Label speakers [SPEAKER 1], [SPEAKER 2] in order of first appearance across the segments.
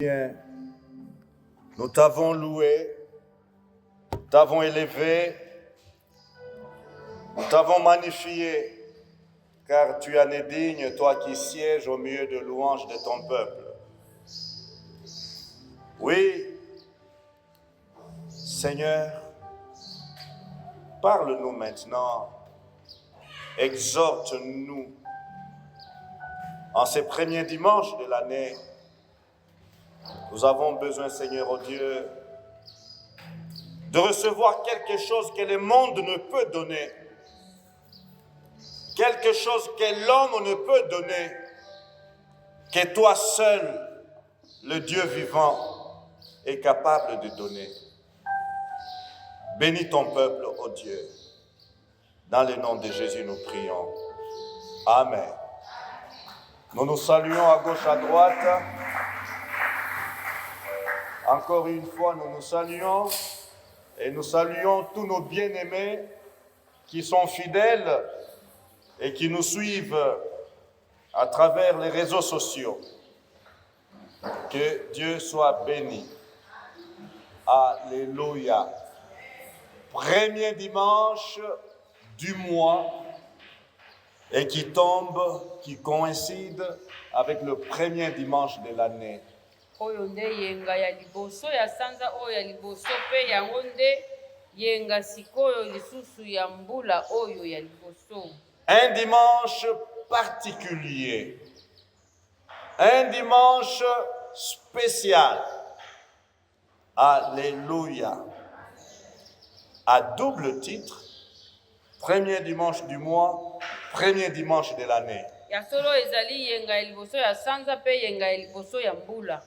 [SPEAKER 1] Bien, nous t'avons loué, nous t'avons élevé, nous t'avons magnifié, car tu en es digne, toi qui sièges au milieu de louanges de ton peuple. Oui, Seigneur, parle-nous maintenant, exhorte-nous en ces premiers dimanches de l'année. Nous avons besoin, Seigneur, oh Dieu, de recevoir quelque chose que le monde ne peut donner, quelque chose que l'homme ne peut donner, que toi seul, le Dieu vivant, est capable de donner. Bénis ton peuple, oh Dieu. Dans le nom de Jésus, nous prions. Amen. Nous nous saluons à gauche, à droite. Encore une fois, nous nous saluons et nous saluons tous nos bien-aimés qui sont fidèles et qui nous suivent à travers les réseaux sociaux. Que Dieu soit béni. Alléluia. Premier dimanche du mois et qui tombe, qui coïncide avec le premier dimanche de l'année.
[SPEAKER 2] Oyo nde yenga ya liboso ya sanza oyo ya liboso pe yango nde yenga sikoyo lisusu ya mbula oyo ya liboso.
[SPEAKER 1] Un dimanche particulier, un dimanche spécial. Alléluia. À double titre, premier dimanche du mois, premier dimanche de l'année.
[SPEAKER 2] Ya solo ezali yenga ya liboso ya sanza pe yenga ya liboso ya mbula.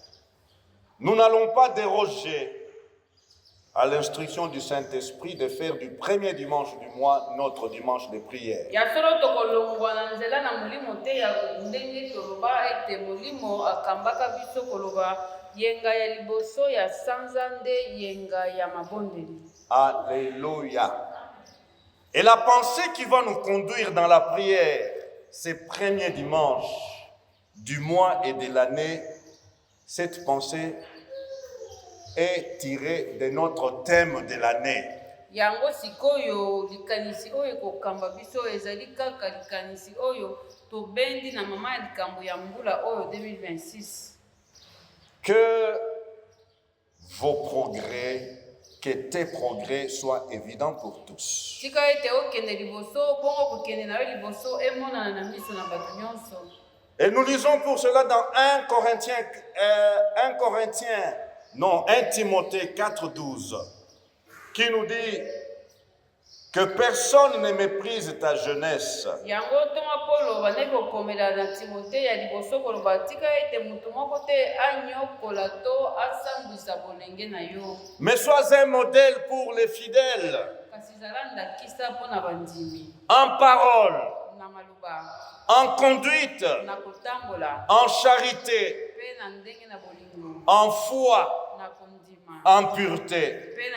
[SPEAKER 1] Nous n'allons pas déroger à l'instruction du Saint-Esprit de faire du premier dimanche du mois notre dimanche de prière.
[SPEAKER 2] Ya solo tokolongwa na nzela na mulimo te ya ndenge toloba ete mulimo akambaka biso koloba yenga ya liboso ya sanza nde yenga ya mabondeli.
[SPEAKER 1] Alléluia. Et la pensée qui va nous conduire dans la prière ces premiers dimanches du mois et de l'année, cette pensée est tirée de notre thème de l'année.
[SPEAKER 2] Yango sikoyo likanisi oyo kokamba biso ezali kaka likanisi oyo tobendi na mama ya likambo ya mbula oyo 2026.
[SPEAKER 1] Que vos progrès, que tes progrès soient évidents pour tous.
[SPEAKER 2] Tika ete okende liboso bongo kokende na yo liboso emonana na miso na bato nyonso.
[SPEAKER 1] Et nous lisons pour cela dans 1 Timothée 4,12, qui nous dit que personne ne méprise ta jeunesse.
[SPEAKER 2] Yango tonga Paulo baneko komela na Timothée ya liboso koloba tika ete mutu moko te anyokola to asambwisa bolenge na yo.
[SPEAKER 1] Mais sois un modèle pour les fidèles.
[SPEAKER 2] Kasi zalanda kisa mpona bandimi.
[SPEAKER 1] En parole,
[SPEAKER 2] Na maluba.
[SPEAKER 1] en conduite,
[SPEAKER 2] Na kotambola.
[SPEAKER 1] en charité,
[SPEAKER 2] Pe na ndenge na bolingo.
[SPEAKER 1] en foi,
[SPEAKER 2] Na kondima.
[SPEAKER 1] en pureté.
[SPEAKER 2] Pe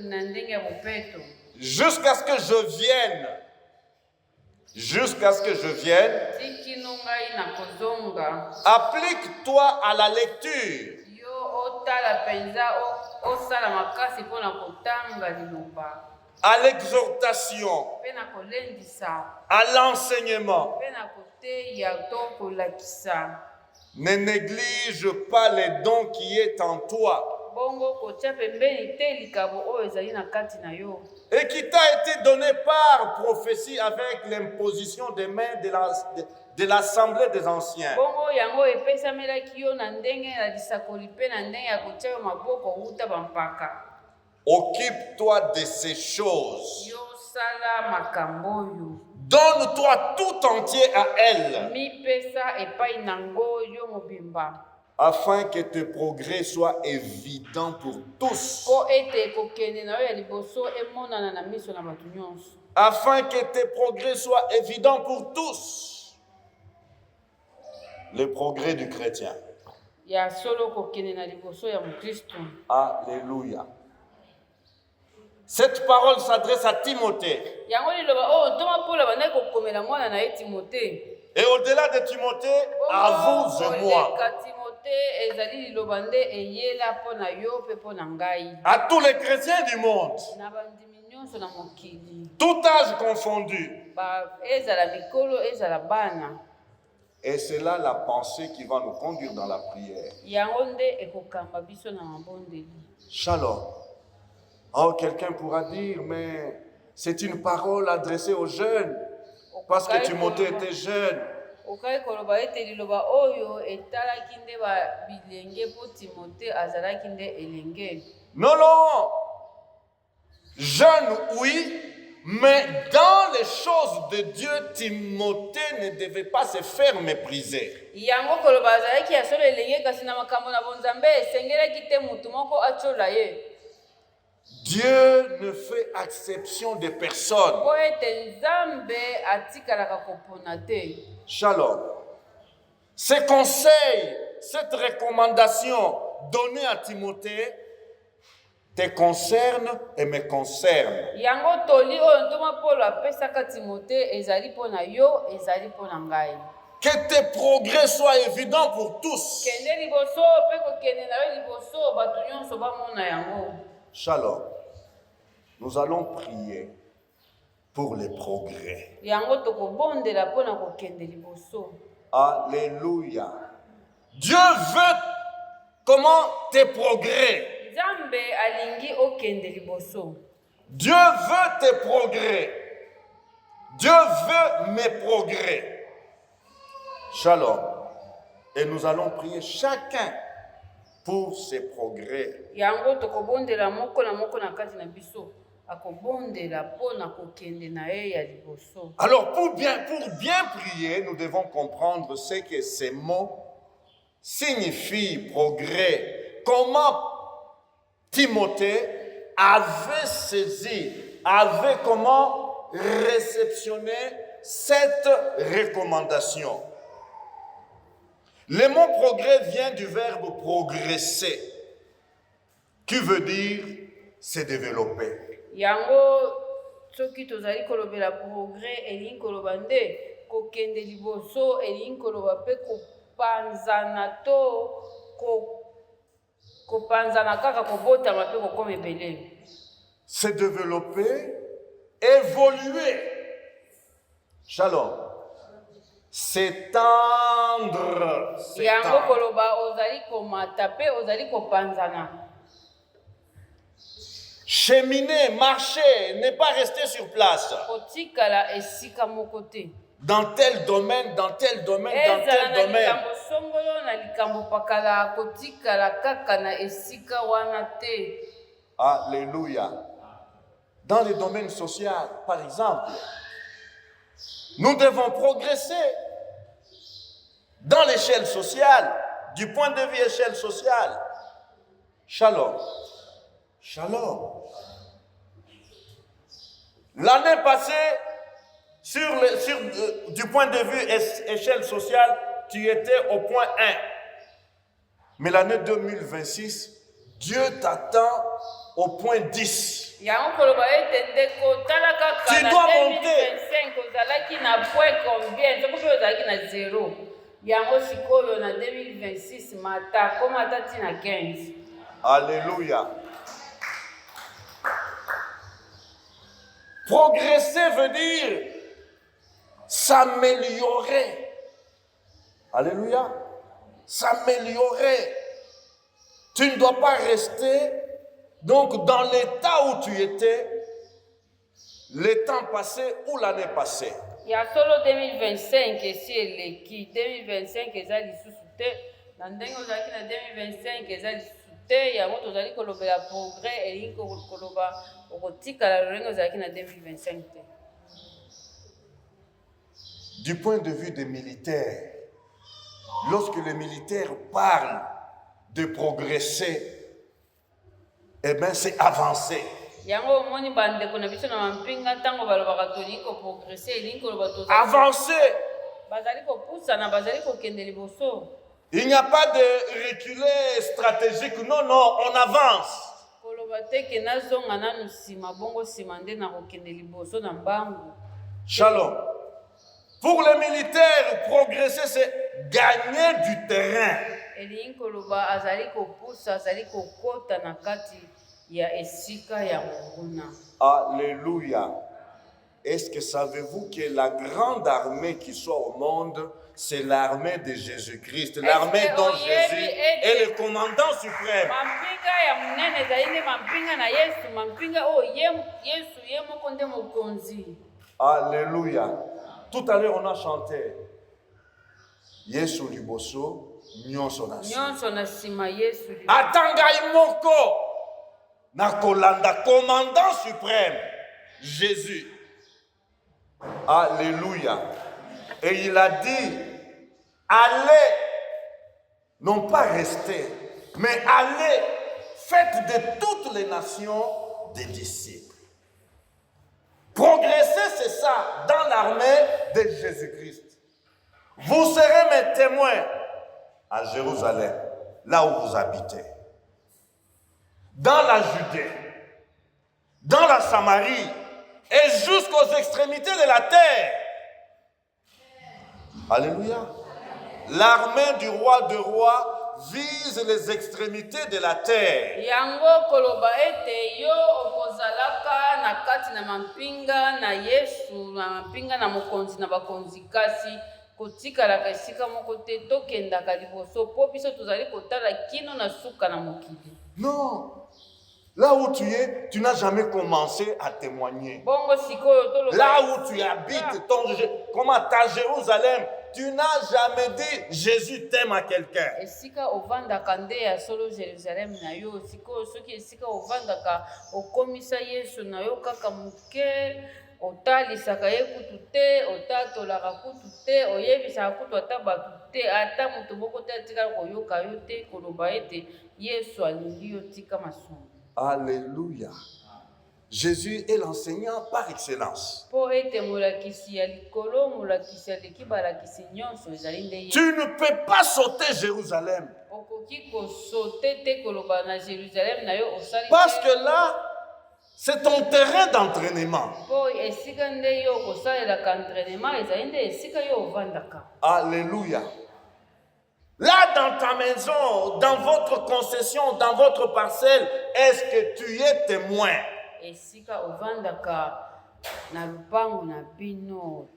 [SPEAKER 2] na ndenge ya bopeto.
[SPEAKER 1] Jusqu'à ce que je vienne. Jusqu'à ce que je vienne.
[SPEAKER 2] Tikino ngai na kozonga.
[SPEAKER 1] Applique-toi à la lecture.
[SPEAKER 2] Yo otala penza osala makasi mpona kotanga liloba.
[SPEAKER 1] À l'exhortation,
[SPEAKER 2] Pe na kolendisa.
[SPEAKER 1] à l'enseignement.
[SPEAKER 2] Pe na koteya to kolakisa.
[SPEAKER 1] Ne néglige pas les dons qui est en toi
[SPEAKER 2] Bongo kotia pembeni te likabo oyo ezali na kati na yo.
[SPEAKER 1] et qui t'a été donné par prophétie avec l'imposition des mains de l'assemblée des anciens.
[SPEAKER 2] Bongo yango epesamelaki yo na ndenge ya lisakoli pe na ndenge ya kotia yo maboko wuta bampaka.
[SPEAKER 1] Occupe-toi de ces choses.
[SPEAKER 2] Yo sala makambo oyo.
[SPEAKER 1] Donne-toi tout entier à elle,
[SPEAKER 2] Mipesa epai nango yo mobimba.
[SPEAKER 1] afin que tes progrès soient évidents pour tous.
[SPEAKER 2] Po ete kokende na yo ya liboso emonana na miso na bato nyonso.
[SPEAKER 1] Afin que tes progrès soient évidents pour tous. Le progrès du chrétien.
[SPEAKER 2] Ya solo kokende na liboso ya mokristo.
[SPEAKER 1] Alléluia. Cette parole s'adresse à Timothée.
[SPEAKER 2] Yango liloba oyo ntoma Paulo bandaki kokomela mwana na ye Timothée.
[SPEAKER 1] Et au-delà de Timothée, à vous et moi.
[SPEAKER 2] Koleka Timothée te ezali liloba nde eyela mpo na yo mpe mpo na ngai.
[SPEAKER 1] À tous les chrétiens du monde,
[SPEAKER 2] Na bandimi nyonso na mokili,
[SPEAKER 1] tout âge confondu.
[SPEAKER 2] ezala mikolo ezala bana.
[SPEAKER 1] Et c'est là la pensée qui va nous conduire dans la prière.
[SPEAKER 2] Yango nde ekokamba biso na mabondeli.
[SPEAKER 1] Shalom. Oh, quelqu'un pourra dire, mais c'est une parole adressée aux jeunes, parce que Timothée était jeune.
[SPEAKER 2] Okai koloba ete liloba oyo etalaki nde bilenge mpo Timote azalaki nde elenge.
[SPEAKER 1] Non, non. Jeune, oui, mais dans les choses de Dieu, Timothée ne devait pas se faire mépriser.
[SPEAKER 2] Yango koloba azalaki ya solo elenge kasi na makambo na bonzambe esengelaki te mutu moko atyola ye.
[SPEAKER 1] Dieu ne fait exception de personne.
[SPEAKER 2] Po ete Nzambe atikalaka kopona te.
[SPEAKER 1] Shalom. Ces conseils, cette recommandation donnée à Timothée te concerne et me concerne.
[SPEAKER 2] Yango toli oyo ntoma Paulo apesaka Timote ezali mpo na yo, ezali mpo na ngai.
[SPEAKER 1] Que tes progrès soient évidents pour tous.
[SPEAKER 2] Kende liboso mpe kokende na yo liboso bato nyonso bamona yango.
[SPEAKER 1] Shalom. Nous allons prier pour les progrès.
[SPEAKER 2] Yango tokobondela mpo na kokende liboso.
[SPEAKER 1] Alléluia. Dieu veut comment tes progrès.
[SPEAKER 2] Nzambe alingi okende liboso.
[SPEAKER 1] Dieu veut tes progrès. Dieu veut mes progrès. Shalom. Et nous allons prier chacun pour ses progrès.
[SPEAKER 2] Yango tokobondela moko na kati na biso. Akobondela mpo na kokende na ye ya liboso.
[SPEAKER 1] Alors pour bien prier, nous devons comprendre ce que ces mots signifient progrès. Comment Timothée avait saisi, avait comment réceptionné cette recommandation. Le mot progrès vient du verbe progresser, qui veut dire se développer.
[SPEAKER 2] Yango soki tozali kolobela progrès elingi koloba nde kokende liboso elingi koloba mpe kopanzana to kopanzana kaka kobotama mpe kokoma ebele.
[SPEAKER 1] Se développer, évoluer. Shalom. S'étendre.
[SPEAKER 2] Yango koloba ozali komata mpe ozali kopanzana.
[SPEAKER 1] Cheminer, marcher, ne pas rester sur place.
[SPEAKER 2] Kotikala esika moko te.
[SPEAKER 1] Dans tel domaine, dans tel domaine, dans tel domaine.
[SPEAKER 2] Likambo songolo na likambo pakala kotikala kaka na esika wana te.
[SPEAKER 1] Alléluia. Dans le domaine social, par exemple, nous devons progresser dans l'échelle sociale, du point de vue échelle sociale. Shalom. Shalom. L'année passée, du point de vue échelle sociale, tu étais au point 1. Mais l'année 2026, Dieu t'attend au point 10. Tu dois monter. Alléluia. Progresser veut dire s'améliorer. Alléluia. S'améliorer. Tu ne dois pas rester donc dans l'état où tu étais le temps passé ou l'année passée.
[SPEAKER 2] Il y a solo 2025 ici eleki 2025 eza lisusu te na ndenge ozalaki na 2025 eza lisusu te yango tozali kolobela progrès elingi koloba okotikala lolenge ozalaki na 2025 te.
[SPEAKER 1] Du point de vue des militaires, lorsque les militaires parlent de progresser, eh bien c'est avancer.
[SPEAKER 2] Yango moni bandeko na biso na mampinga ntango balobaka tolingi koprogresse elingi koloba tozali
[SPEAKER 1] avancer.
[SPEAKER 2] bazali kopusana bazali kokende liboso.
[SPEAKER 1] Il n'y a pas de reculer stratégique, non, non, on avance.
[SPEAKER 2] Koloba te ke nazonga nanu nsima bongo nsima nde na kokende liboso na mbangu.
[SPEAKER 1] Shalom. Pour les militaires, progresser, c'est gagner du terrain.
[SPEAKER 2] elingi koloba azali kopusa azali kokota na kati ya esika ya monguna.
[SPEAKER 1] Alléluia. Est-ce que savez-vous que la grande armée qui soit au monde, c'est l'armée de Jésus-Christ, l'armée dont Jésus est le commandant suprême.
[SPEAKER 2] Mampinga ya munene ezali nde mampinga na Yesu, mampinga oyo Yesu ye moko nde mokonzi.
[SPEAKER 1] Alléluia. Tout à l'heure on a chanté Yesu liboso nyonso na nsima.
[SPEAKER 2] Nyonso na nsima Yesu liboso.
[SPEAKER 1] Ata ngai moko nakolanda commandant suprême Jésus. Alléluia. Et il a dit, allez, non pas rester, mais allez, faites de toutes les nations des disciples. Progresser, c'est ça, dans l'armée de Jésus-Christ. Vous serez mes témoins à Jérusalem, là où vous habitez, dans la Judée, dans la Samarie, et jusqu'aux extrémités de la terre. Alléluia. L'armée du roi de rois vise les extrémités de la terre.
[SPEAKER 2] Yango koloba ete yo okozalaka na kati na mampinga na Yesu, na mampinga na mokonzi na bakonzi kasi kotikalaka esika moko te tokendaka liboso po biso tozali kotala kino na suka na mokili.
[SPEAKER 1] Non. Là où tu es, tu n'as jamais commencé à témoigner. Là où tu habites, comme à ta Jérusalem, tu n'as jamais dit Jésus t'aime à quelqu'un.
[SPEAKER 2] Esika ovandaka nde ya solo Jérusalem na yo, siko soki esika ovandaka okomisa Yesu na yo kaka muke, otalisaka ye kutu te, otatolaka kutu te, oyebisaka kutu ata batu te, ata mutu moko te atikala koyoka yo te, koloba ete Yesu alingi yo tika masumu.
[SPEAKER 1] Alléluia. Jésus est l'enseignant par excellence.
[SPEAKER 2] Tu
[SPEAKER 1] ne peux pas sauter Jérusalem. Parce que là, c'est ton terrain d'entraînement. Alléluia. Là, dans ta maison, dans votre concession, dans votre parcelle, est-ce que tu es témoin?
[SPEAKER 2] Esika ovandaka na lupango na bino,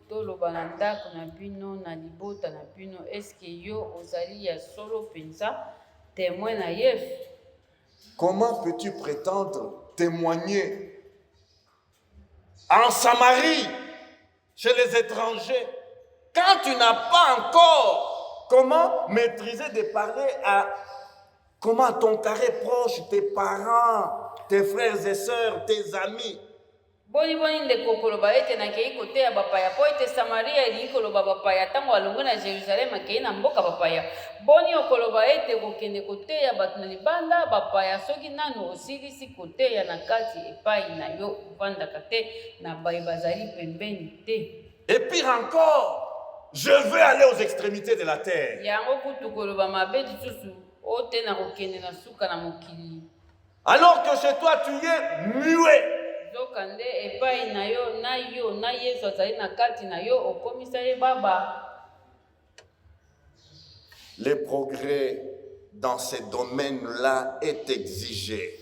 [SPEAKER 2] toloba na ndako na bino, na libota na bino, eske yo ozali ya solo penza témoin na Yesu?
[SPEAKER 1] Comment peux-tu prétendre témoigner en Samarie, chez les étrangers, quand tu n'as pas encore comment maîtriser de parler à ton carré proche, tes parents, tes frères et sœurs, tes amis?
[SPEAKER 2] Boni ndeko koloba ete na kei kote ya bapaya po ete Samaria elingi koloba bapaya tango alongo na Jerusalem akei na mboka bapaya. Boni okoloba ete kokende kote ya bato na libanda bapaya soki nanu osilisi kote ya na kati epai na yo ovandaka te na baye bazali pembeni te.
[SPEAKER 1] Et pire encore, je veux aller aux extrémités de la terre. Alors que chez toi, tu es muet. Le progrès dans ces domaines-là est exigé.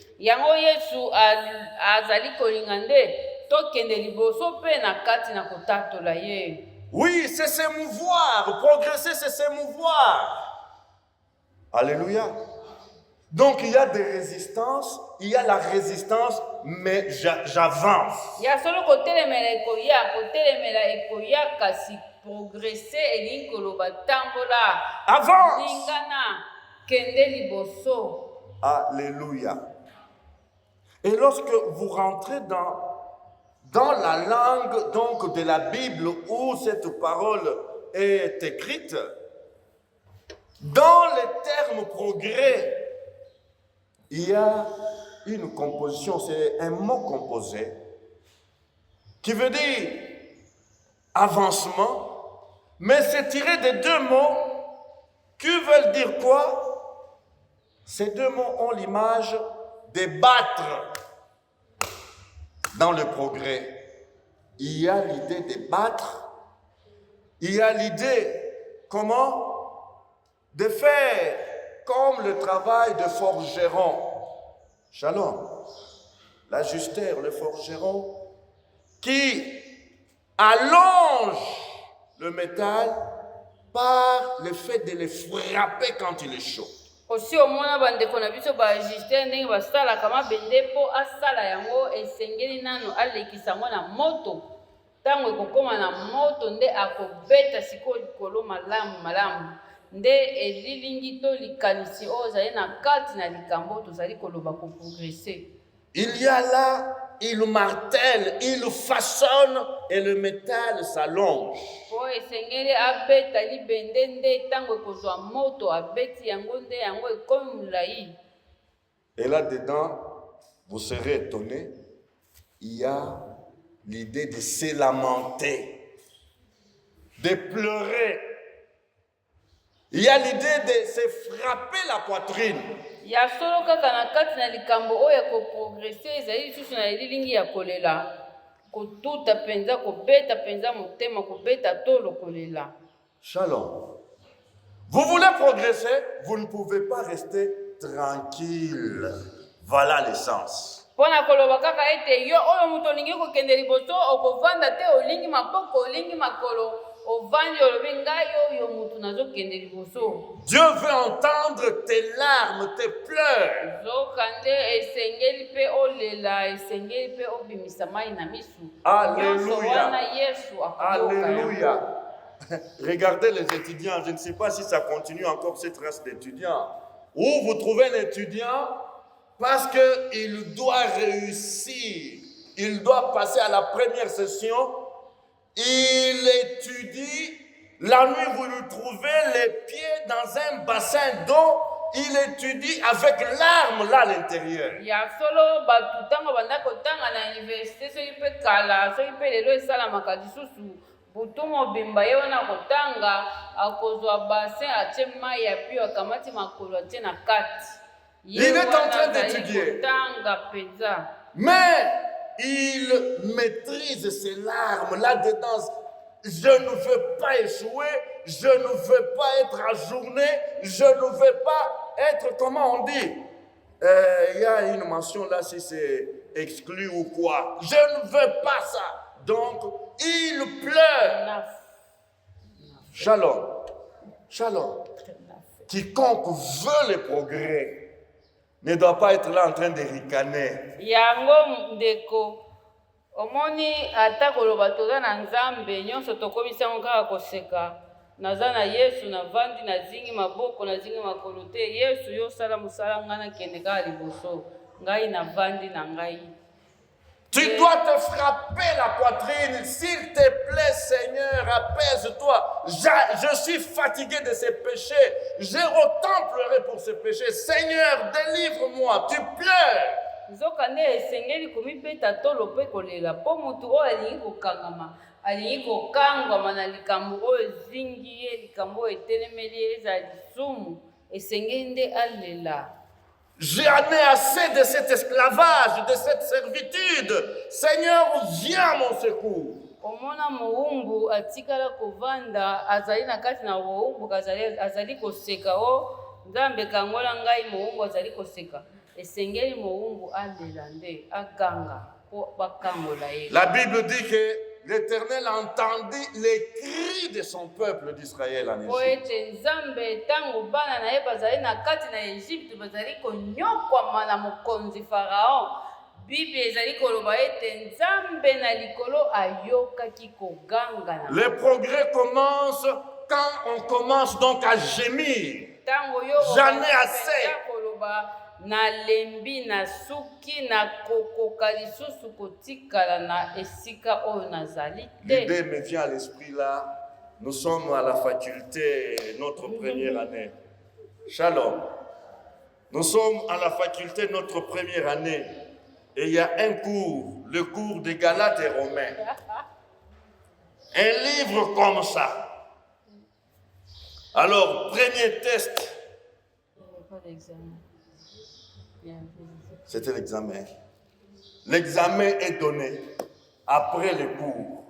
[SPEAKER 1] Oui, c'est s'émouvoir. Progresser, c'est s'émouvoir. Alléluia. Donc, il y a des résistances. Il y a la résistance, mais j'avance. Avance. Alléluia. Et lorsque vous rentrez dans la langue donc de la Bible où cette parole est écrite, dans les termes progrès, il y a une composition, c'est un mot composé qui veut dire avancement, mais c'est tiré de deux mots qui veulent dire quoi? Ces deux mots ont l'image de battre. Dans le progrès, il y a l'idée de battre, il y a l'idée comment de faire comme le travail de forgeron. Shalom. L'ajusteur, le forgeron, qui allonge le métal par le fait de le frapper quand il est chaud.
[SPEAKER 2] Aussi omona bandeko na biso baajuster ndenge basalaka mabende mpo asala yango esengeli nano alekisa yango na moto ntango ekokóma na moto nde akobeta sikoyo likolo malamu nde elilingi to likanisi oyo ozali na kati na likambo tozali koloba koprogresse.
[SPEAKER 1] Il y a là, il martèle, il façonne et le métal s'allonge.
[SPEAKER 2] Po esengeli abeta libende nde ntango ekozwa moto abeti yango nde yango ekomi molai.
[SPEAKER 1] Et là-dedans, vous serez étonnés, il y a l'idée de se lamenter, de pleurer. Il y a l'idée de se frapper la poitrine.
[SPEAKER 2] Ya solo kaka na kati na likambo oyo ekoprogresse ezali lisusu na elilingi ya kolela kotuta mpenza kobeta mpenza motema kobeta tolo kolela.
[SPEAKER 1] Shalom. Vous voulez progresser, vous ne pouvez pas rester tranquille. Voilà l'essence.
[SPEAKER 2] Pona koloba kaka ete yo oyo moto olingi kokende liboso okovanda te olingi mapoko olingi makolo ovandi olobi ngai oyo moto nazokende liboso.
[SPEAKER 1] Dieu veut entendre tes larmes, tes pleurs.
[SPEAKER 2] Zokande esengeli pe olela esengeli pe obimisa mai na misu.
[SPEAKER 1] Alléluia.
[SPEAKER 2] Yesu
[SPEAKER 1] Alléluia. Regardez les étudiants, je ne sais pas si ça continue encore cette race d'étudiants. Où vous trouvez un étudiant parce qu'il doit réussir, il doit passer à la première session, il étudie, la nuit vous le trouvez les pieds dans un bassin d'eau, il étudie avec larmes là à l'intérieur.
[SPEAKER 2] Ya solo batu tango banda kotanga na université soki pe kala soki pe lelo esalamaka lisusu butu mobimba ye wana kotanga akozwa bassin atie mai ya pio akamati makolo atie na kati.
[SPEAKER 1] Il est en train d'étudier. Mais il maîtrise ses larmes là-dedans. Je ne veux pas échouer, je ne veux pas être ajourné, je ne veux pas être, comment on dit, il y a une mention là si c'est exclu ou quoi. Je ne veux pas ça. Donc, il pleure. Shalom. Shalom. Quiconque veut le progrès ne doit pas être là en train de ricaner.
[SPEAKER 2] Yango ndeko omoni ata koloba toza na nzambe nyonso tokomisa yango kaka koseka naza na Yesu navandi nazingi maboko nazingi makolo te Yesu yo sala mosala ngai nakende kaka liboso ngai navandi na ngai.
[SPEAKER 1] Tu dois te frapper la poitrine. S'il te plaît, Seigneur, apaise-toi. Je suis fatigué de ces péchés. J'ai autant pleuré pour ces péchés. Seigneur, délivre-moi. Tu pleures.
[SPEAKER 2] Nzokande esengeli komibeta tolo mpe kolela mpo motu oyo alingi kokangama alingi kokangwama na likambo oyo ezingi ye likambo oyo etelemeli ye eza lisumu esengeli nde alela.
[SPEAKER 1] J'en ai assez de cet esclavage, de cette servitude. Seigneur, viens à mon secours.
[SPEAKER 2] Omona moumbu atikala kovanda azali na kati na moumbu azali koseka o nzambe kangola ngai moumbu azali koseka esengeli moumbu alela nde aganga po bakangola ye.
[SPEAKER 1] La Bible dit que l'Éternel entendit les cris de son peuple d'Israël en Égypte. Le progrès commence quand on commence donc à gémir. J'en ai assez.
[SPEAKER 2] Na lembi na suki na kokoka lisusu kotikala na esika oyo nazali te.
[SPEAKER 1] L'idée me vient à l'esprit là. Nous sommes à la faculté, notre première année. Shalom. Nous sommes à la faculté, notre première année. Et il y a un cours, le cours des Galates et Romains. Un livre comme ça. Alors, premier test. C'était l'examen. L'examen est donné après le cours.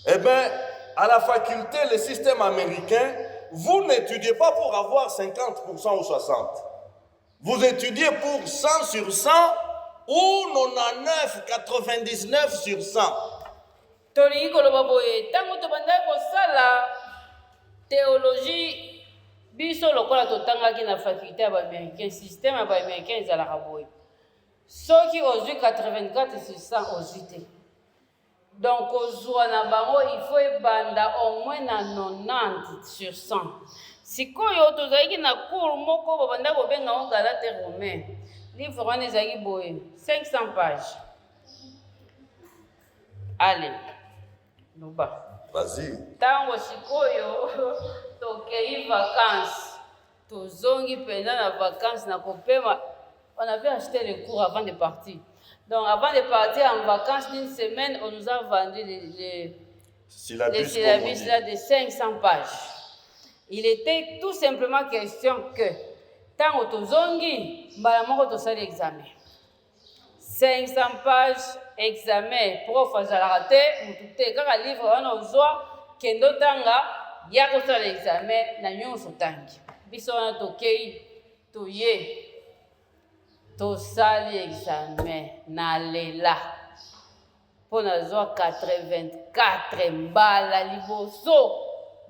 [SPEAKER 1] Eh bien, à la faculté, le système américain, vous n'étudiez pas pour avoir 50% ou 60%. Vous étudiez pour 100 sur 100 ou 99, 99 sur 100.
[SPEAKER 2] tolingi koloba boye ntango tobandaki kosala théologie biso lokola totangaki na faculté ya baaméricain système ya baaméricain ezalaka boye soki ozwi 84 sur 100 ozwi te donc kozwa na bango il faut ebanda au moins na 90 sur 100 sikoyo tozalaki na cours moko babanda kobenga ngo galate romain livre wana ezalaki boye 500 pages. Allez Luba.
[SPEAKER 1] Vas-y.
[SPEAKER 2] Tango sikoyo tokei vacances. Tozongi pendant la vacances na kopema. On avait acheté les cours avant de partir. Donc avant de partir en vacances d'une semaine, on nous a vendu les syllabus là de 500 pages. Il était tout simplement question que tango tozongi mbala moko tosali examen. 500 pages examen prof azalaka te mutu te kaka livre wana ozwa kendo tanga ya kosala examen na nyonso tangi biso wana tokei toye tosali examen na lela mpo nazwa 84 mbala liboso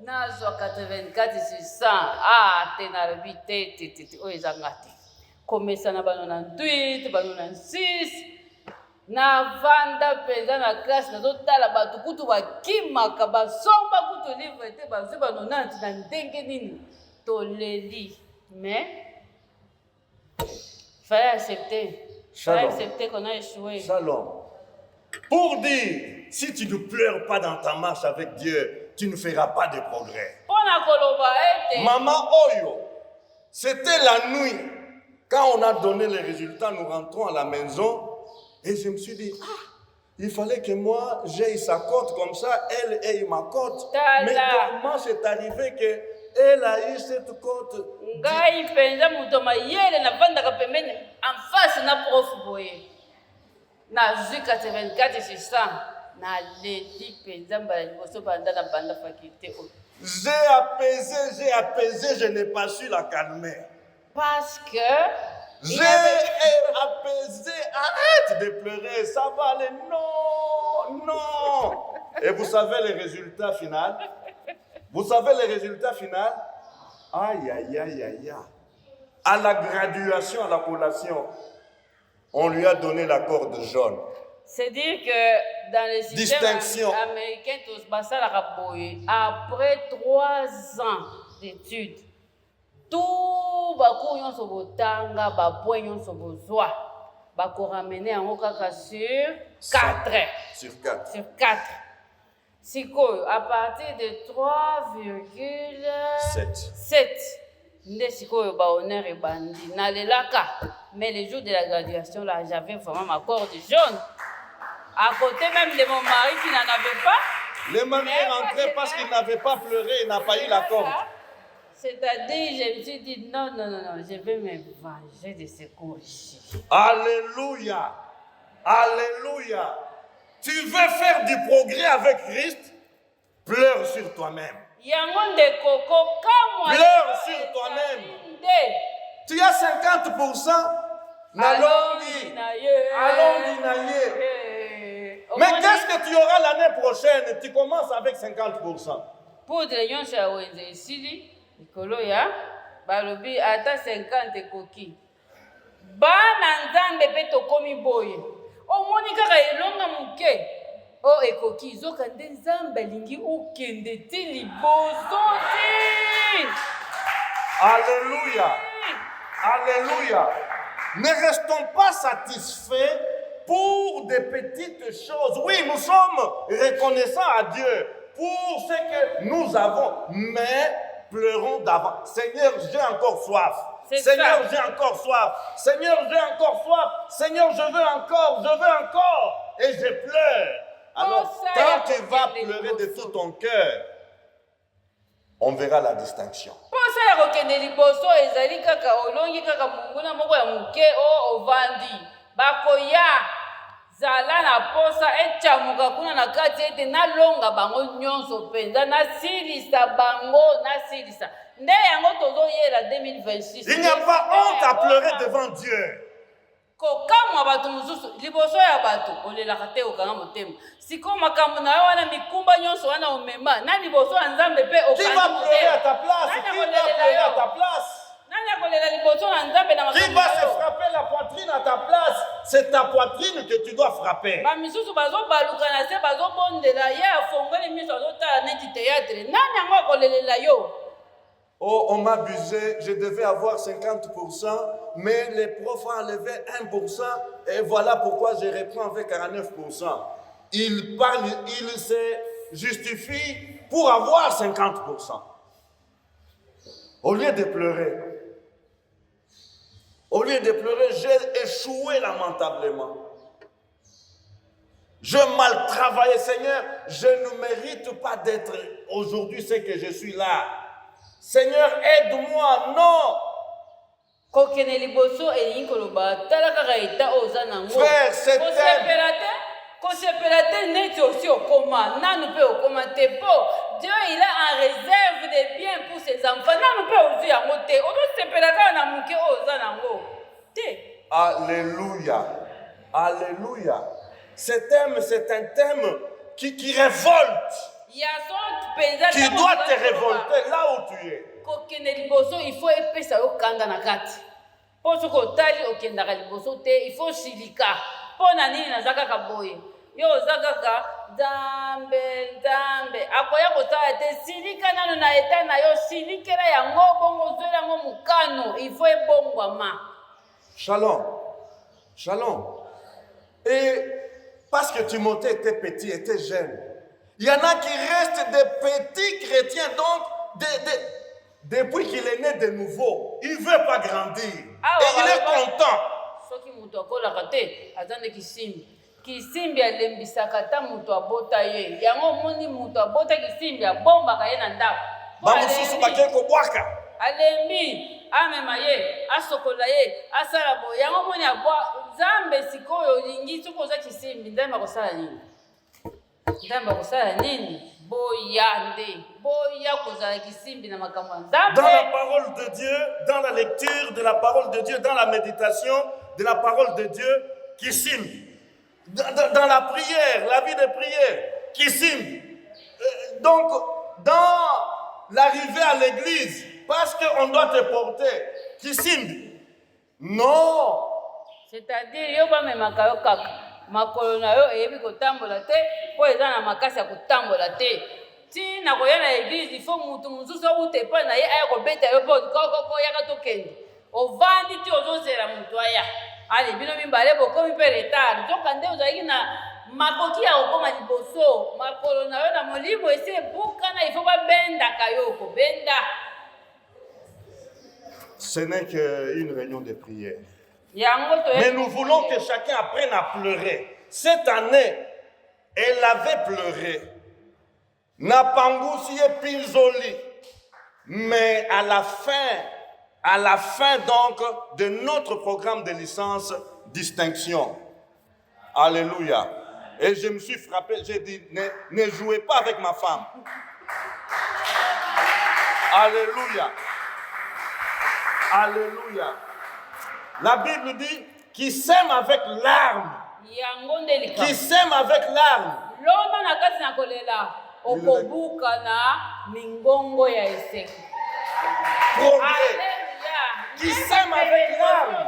[SPEAKER 2] nazwa 84 sur 100 te nalobi te oyo ezanga te komesana bano na 8 bano na 6 navanda mpenza na classe nazotala bato kutu bakimaka basomba kutu livre te bazwi banonanti na ndenge nini toleli mais fallait accepter qu'on a échoué.
[SPEAKER 1] Shalom. Pour dire, si tu ne pleures pas dans ta marche avec Dieu, tu ne feras pas de progrès. Maman Oyo, c'était la nuit. Quand on a donné les résultats, nous rentrons à la maison et je me suis dit, il fallait que moi, j'aie sa cote comme ça, elle ait ma cote. Mais comment c'est arrivé qu'elle a eu cette cote?
[SPEAKER 2] Ngai penza mutoma yele na vandaka pembeni en face na prof boye. Na 84 sur 100 na ledi penza mbala liboso banda na banda faculté.
[SPEAKER 1] J'ai apaisé, je n'ai pas su la calmer.
[SPEAKER 2] Parce que
[SPEAKER 1] j'ai apaisé, arrête de pleurer, ça va aller, non. Et vous savez les résultats finaux? Aïe, aïe, aïe, aïe. À la graduation, à la collation, on lui a donné la corde jaune.
[SPEAKER 2] C'est-à-dire que dans le système américain, après 3 ans d'études, tout bakou nyonso botanga bapoint nyonso bozwa bako ramener yango kaka sur 4.
[SPEAKER 1] Sur 4.
[SPEAKER 2] Sur 4. Sikoyo à partir de 3,7 nde sikoyo ba honneur et bandi na lelaka mais le jour de la graduation là j'avais vraiment ma corde jaune à côté même de mon mari qui n'en avait pas.
[SPEAKER 1] Le mari est rentré parce qu'il n'avait pas pleuré, il n'a pas eu la corde.
[SPEAKER 2] C'est-à-dire, je me suis dit, non, je vais me venger de ce cours-ci.
[SPEAKER 1] Alléluia. Alléluia. Tu veux faire du progrès avec Christ? Pleure sur toi-même. Pleure sur toi-même. Tu as 50%. Allons-y. Mais qu'est-ce que tu auras l'année prochaine? Tu commences avec 50%.
[SPEAKER 2] Pour Nikolo ya balobi ata 50 koki bana nzambe pe tokomi boye omoni kaka elonga muke o ekoki zoka nde nzambe alingi okende ti liboso ti.
[SPEAKER 1] Alléluia. Alléluia. Ne restons pas satisfaits pour des petites choses. Oui, nous sommes reconnaissants à Dieu pour ce que nous avons, mais pleurons d'avant. Seigneur, j'ai encore soif. Seigneur, j'ai encore soif. Seigneur, j'ai encore soif. Seigneur, je veux encore. Et je pleure. Alors, quand tu vas pleurer de tout ton cœur, on verra la distinction.
[SPEAKER 2] zala na posa echamuka kuna na kati ete nalonga bango nyonso penza nasilisa bango nasilisa nde yango tozoyela 2026.
[SPEAKER 1] Il n'y a pas honte à pleurer devant Dieu.
[SPEAKER 2] Kokamwa bato mosusu liboso ya bato olelaka te okanga motema siko makambo na yo wana mikumba nyonso wana omema na liboso ya Nzambe pe
[SPEAKER 1] Qui va pleurer à ta place? Qui va pleurer à ta place? Qui va se frapper la poitrine à ta place? C'est ta poitrine que tu dois frapper. Oh, on m'a abusé, je devais avoir 50%, mais les profs ont enlevé 1%, et voilà pourquoi je reprends avec 49%. Il parle, il se justifie pour avoir 50%. Au lieu de pleurer, j'ai échoué lamentablement. Je mal travaillé, Seigneur, je ne mérite pas d'être aujourd'hui ce que je suis là. Seigneur, aide-moi, non. Frère, c'est
[SPEAKER 2] Dieu, il a en réserve des biens pour ses enfants.
[SPEAKER 1] Alléluia. Alléluia. Ce thème, c'est un thème qui révolte. Tu dois te révolter là où tu es.
[SPEAKER 2] Il faut épaisser au kanda na kati. Pour ce que okendaka liboso te, il faut silika. Pona nini nazaka kaboye. Yo zakaka Nzambe akoya kosala te silika nano na eta na yo silikela yango bongo zwela yango mukano. Il faut ebongwama.
[SPEAKER 1] Shalom. Shalom. Et parce que Timothée était petit, était jeune, il y en a qui restent des petits chrétiens, donc depuis qu'il est né de nouveau, il ne veut pas grandir. Et il est content.
[SPEAKER 2] Kisimbi alembisaka ta mutu abota ye yango moni mutu abota kisimbi abombaka ye na ndako
[SPEAKER 1] bamosusu bakei kobwaka
[SPEAKER 2] alembi amema ye asokola ye asala boye yango moni abwa Nzambe sikoyo olingi soki oza kisimbi Nzambe akosala nini? Nzambe akosala nini? Boya kozala kisimbi na makambo ya Nzambe.
[SPEAKER 1] Dans la parole de Dieu, dans la lecture de la parole de Dieu, dans la méditation de la parole de Dieu, kisimbi. Dans la prière, la vie de prière, kisimbi. Donc, dans l'arrivée à l'église, parce qu'on doit te porter, kisimbi. Non.
[SPEAKER 2] C'est-à-dire, yo ba memaka yo kaka. Makolo na yo eyebi kotambola te, po eza na makasi ya kotambola te. Ti na koya na église, il faut mutu mususu ute pa na ye aya kobeta yo po koko yaka tokende. Ovandi ti ozozela mutu aya. Ale bino mimbale bokomi pe retard. Toka nde ozalaki na makoki ya kokoma liboso. Makolo na yo na molimo esi ebukana, il faut babendaka yo kobenda.
[SPEAKER 1] Ce n'est qu'une réunion de prière. Mais nous voulons que chacun apprenne à pleurer. Cette année, elle avait pleuré. Napangusi et Pinzoli. Mais à la fin donc de notre programme de licence distinction. Alléluia. Et je me suis frappé, j'ai dit, ne jouez pas avec ma femme. Alléluia. Alléluia. La Bible dit qui sème avec larmes. Qui sème avec larmes. Progrès. Qui sème avec larmes.